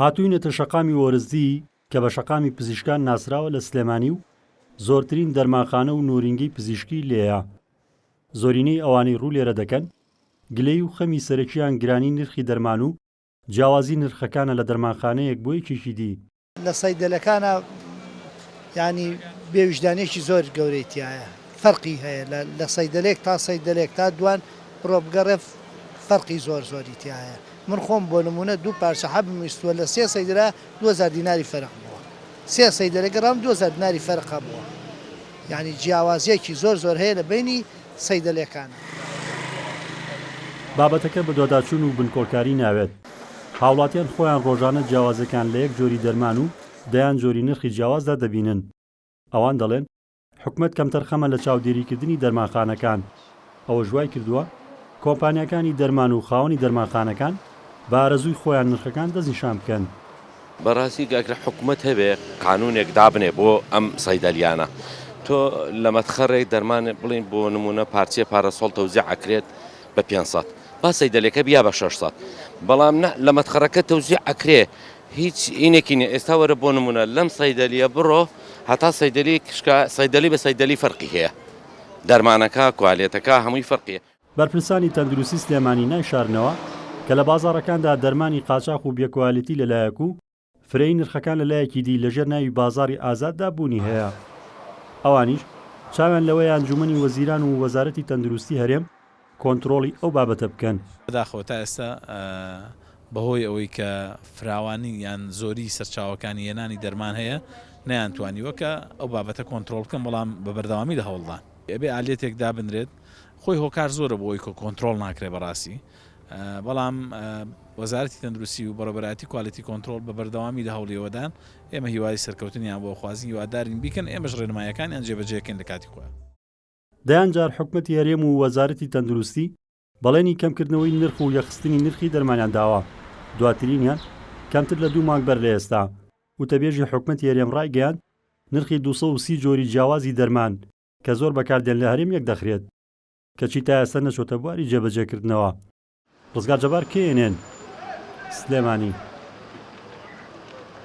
هاتووینەتە شەقامی وەرزی کە بە شەقامی پزیشکان ناسراوە لە سلێمانی و زۆرترین دەرمانخانە و نورینگەی پزیشکی لێیە. زۆرینەی ئەوانەی ڕوو لێرە دەکەن گلەی و خەمی سەرەکییان گرانی نرخی دەرمان و جیاوازی نرخەکانە لە دەرمانخانەیەک بۆ یەکێکی دی. لە سەیدەلەکانە ینی بێویژدانێکی زۆر گەورەی تایە، فەرقی هەیە لە سەیدەلێک تا سەیدەلێک تا دوان ڕۆبگەڕێ فەرقی زۆری تایە. من خۆم بۆ نمونە دوو پارچە حەبم ویستووە لە 3 سەیدرا 2000 دیناری فەرق بووە، 3 سەیدەلەگەڕام 2000 دیناری فەرقا بووە. یعنی جیاوازیەکی زۆر هەیە لە بینی سەیدەلەکانە. بابەتەکە بە دۆداچوون و بنکۆڵکاری ناوێت. هاوڵاتیان خۆیان ڕۆژانە جیاوازەکان لە یەک جۆری دەرمان و دەیان جۆری نرخی جیاوازدا دەبینن. ئەوان دەڵێن حکومەت کەمتەر خەمە لە چاودێریکردنی دەرمانخانەکان. ئەوە ژوای کردووە کۆمپانیەکانی دەرمان و خاوەنی دەرمانخانەکان بە ئارەزووی خۆیان نرخەکان دەستنیشان بکەن. بەڕاستی گەگرە حکومت هەبێ قانونێک دابنێ بۆ ئەم سەیدەلیانە. تۆ لە مەتخەڕێک دەرمان بڵین بۆ نمونە پارچێ پارەسۆڵ تەوزیع ئەکرێت بە 500 با سەیدەلەکە بیا بە 600 بەڵام لە مەتخەڕەکە تەوزیع ئەکرێ هیچ ئینێکی نیە. ئێستا وەرە بۆ نمونە لەم سەیدەلیە بڕۆ هەتا سەیدەلی بە سەیدەلی فەرقی هەیە، دەرمانەکە کوالێتەکە هەمووی فەرقیە. بەرپرسانی تەندروستی سلێمانی نایشارنەوە کە لە بازاڕەکاندا دەرمانی قاچاق و بێکوالیتی لەلایەک و فرەی نرخەکان لەلایەکی دی لەژێر ناوی بازاڕی ئازاددا بوونی هەیە. ئەوانیش چاویان لەوەی ئەنجومەنی وەزیران و وەزارەتی تەندروستی هەرێم کۆنتڕۆڵی ئەو بابەتە بکەن. بەداخەوە تا ئێستا بەهۆی ئەوەی کە فراوانی یان زۆری سەرچاوەکانی هێنانی دەرمان هەیە نەیانتوانیوەکە ئەو بابەتە کۆنتڕۆڵ بکەن، بەڵام بە بەردەوامی لە هەوڵدان ئەبێ ئالێتێک دابنرێت. خۆی هۆکار زۆرە بۆی کە کۆنتڕۆڵ ناکرێ بەڕاستی، بەڵام وەزارەتی تەندروستی و بەڕێوەبەرایەتی کوالیتی کۆنتڕۆڵ بە بەردەوامی لە هەوڵیەوەدان ئێمە هیوای سەرکەوتنیان بۆ خوازی هیوادارین بیکەن، ئێمەش ڕێنماییەکانیان جێبەجێکەن لە کاتی خۆیان. دەیان جار حکومەتی هەرێم و وەزارەتی تەندروستی بەڵێنی کەمکردنەوەی نرخ و یەخستنی نرخی دەرمانیان داوە، دواترینیان کەمتر لە 2 مانگ بەر لە ئێستا وتەبێژی حکومەتی هەرێم ڕایگەیاند نرخی 230 جۆری جیاوازی دەرمان کە زۆر بەکاردێن لە هەرێم یەک دەخرێت کەچی تا ئێستا نەچۆتە بواری جێبەجێکردنەوە. ڕزگار جەبار کێنێن سلێمانی.